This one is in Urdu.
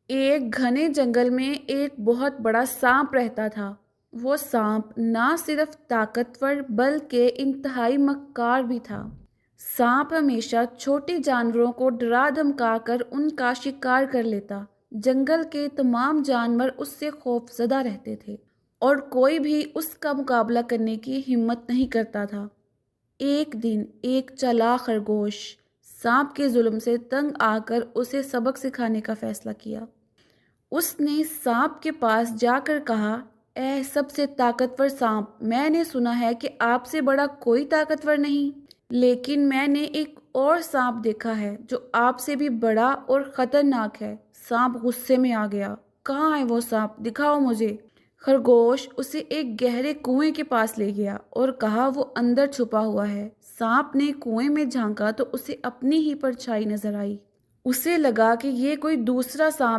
ایک گھنے جنگل میں ایک بہت بڑا سانپ رہتا تھا۔ وہ سانپ نہ صرف طاقتور بلکہ انتہائی مکار بھی تھا۔ سانپ ہمیشہ چھوٹے جانوروں کو ڈرا دھمکا کر ان کا شکار کر لیتا۔ جنگل کے تمام جانور اس سے خوف زدہ رہتے تھے اور کوئی بھی اس کا مقابلہ کرنے کی ہمت نہیں کرتا تھا۔ ایک دن ایک چالاک خرگوش سانپ کے ظلم سے تنگ آ کر اسے سبق سکھانے کا فیصلہ کیا۔ اس نے سانپ کے پاس جا کر کہا، اے سب سے طاقتور سانپ، میں نے سنا ہے کہ آپ سے بڑا کوئی طاقتور نہیں، لیکن میں نے ایک اور سانپ دیکھا ہے جو آپ سے بھی بڑا اور خطرناک ہے۔ سانپ غصے میں آ گیا، کہاں ہے وہ سانپ؟ دکھاؤ مجھے۔ خرگوش اسے ایک گہرے کنویں کے پاس لے گیا اور کہا وہ اندر چھپا ہوا ہے۔ سانپ نے کنویں میں جھانکا تو اسے اپنی ہی پرچھائی نظر آئی۔ اسے لگا کہ یہ کوئی دوسرا سانپ